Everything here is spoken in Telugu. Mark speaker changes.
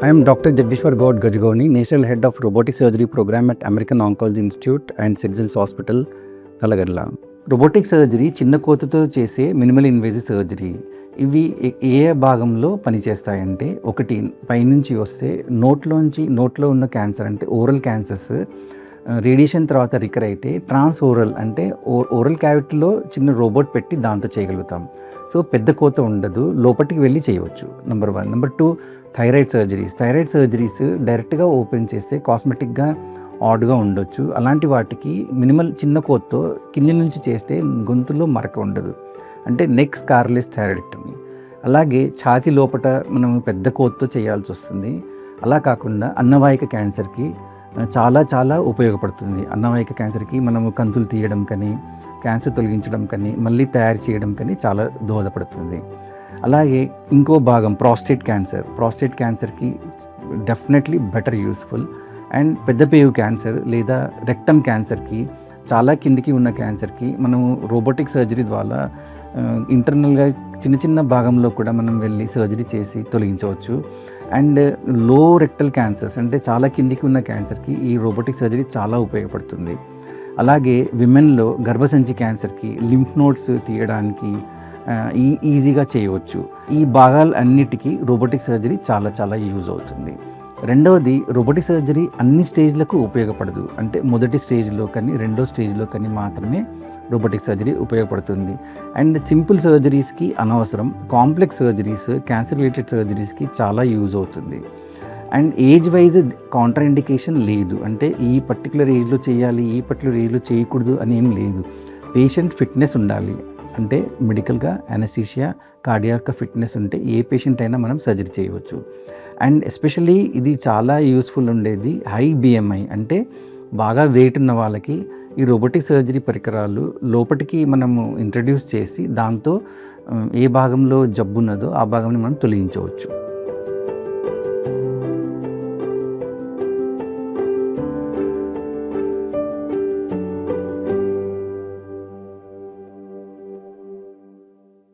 Speaker 1: I am Dr. Jagdishwar Gaud Gajgoni, National Head of Robotic Surgery Program at American Oncology Institute and Citizens Hospital, Talagadla. Robotic surgery చిన్న కోతతో చేసే మినిమల్ ఇన్వేజివ్ సర్జరీ. ఇవి ఏ భాగంలో పనిచేస్తాయంటే, ఒకటి పైనుంచి వస్తే నోట్లో ఉన్న క్యాన్సర్ అంటే ఓరల్ క్యాన్సర్స్ రేడియేషన్ తర్వాత రికర్ అయితే ట్రాన్స్ ఓరల్ అంటే ఓరల్ క్యావిటీలో చిన్న రోబోట్ పెట్టి దాంతో చేయగలుగుతాం. సో పెద్ద కోత ఉండదు, లోపలికి వెళ్ళి చేయవచ్చు. నెంబర్ 1. నెంబర్ 2, థైరాయిడ్ సర్జరీస్ డైరెక్ట్గా ఓపెన్ చేస్తే కాస్మెటిక్గా ఆడ్గా ఉండొచ్చు. అలాంటి వాటికి మినిమల్ చిన్న కోత్తో కింది నుంచి చేస్తే గొంతులో మరక ఉండదు, అంటే నెక్ స్కార్లెస్ థైరాయిడెక్టమీ. అలాగే ఛాతీ లోపట మనం పెద్ద కోత్తో చేయాల్సి వస్తుంది. అలా కాకుండా అన్నవాహిక క్యాన్సర్కి చాలా ఉపయోగపడుతుంది. అన్నవాహిక క్యాన్సర్కి మనము కంతులు తీయడం కానీ, క్యాన్సర్ తొలగించడం కానీ, మళ్ళీ తయారు చేయడం కానీ చాలా దోహదపడుతుంది. అలాగే ఇంకో భాగం ప్రాస్టేట్ క్యాన్సర్కి డెఫినెట్లీ బెటర్ యూస్ఫుల్. అండ్ పెద్ద పేగు క్యాన్సర్ లేదా రెక్టమ్ క్యాన్సర్కి, చాలా కిందికి ఉన్న క్యాన్సర్కి మనము రోబోటిక్ సర్జరీ ద్వారా ఇంటర్నల్గా చిన్న భాగంలో కూడా మనం వెళ్ళి సర్జరీ చేసి తొలగించవచ్చు. అండ్ లో రెక్టల్ క్యాన్సర్స్ అంటే చాలా కిందికి ఉన్న క్యాన్సర్కి ఈ రోబోటిక్ సర్జరీ చాలా ఉపయోగపడుతుంది. అలాగే విమెన్లో గర్భసంచి క్యాన్సర్కి లింఫ్ నోడ్స్ తీయడానికి ఈజీగా చేయవచ్చు. ఈ భాగాలు అన్నిటికీ రోబోటిక్ సర్జరీ చాలా యూజ్ అవుతుంది. రెండవది, రోబోటిక్ సర్జరీ అన్ని స్టేజ్లకు ఉపయోగపడదు. అంటే మొదటి స్టేజ్లో కానీ, రెండో స్టేజ్లో కానీ మాత్రమే రోబోటిక్ సర్జరీ ఉపయోగపడుతుంది. అండ్ సింపుల్ సర్జరీస్కి అనవసరం, కాంప్లెక్స్ సర్జరీస్, క్యాన్సర్ రిలేటెడ్ సర్జరీస్కి చాలా యూజ్ అవుతుంది. And age wise Contra indication లేదు, అంటే ఈ పర్టికులర్ ఏజ్లో చేయాలి, ఈ పర్టికులర్ ఏజ్లో చేయకూడదు అని ఏం లేదు. పేషెంట్ ఫిట్నెస్ ఉండాలి, అంటే మెడికల్గా అనస్థీషియా, కార్డియాక్ ఫిట్నెస్ ఉంటే ఏ పేషెంట్ అయినా మనం సర్జరీ చేయవచ్చు. అండ్ ఎస్పెషల్లీ ఇది చాలా యూస్ఫుల్ ఉండేది హై బిఎంఐ, అంటే బాగా వెయిట్ ఉన్న వాళ్ళకి ఈ రోబోటిక్ సర్జరీ పరికరాలు లోపటికి మనము ఇంట్రడ్యూస్ చేసి దాంతో ఏ భాగంలో జబ్బు ఉన్నదో ఆ భాగంని మనం తొలగించవచ్చు.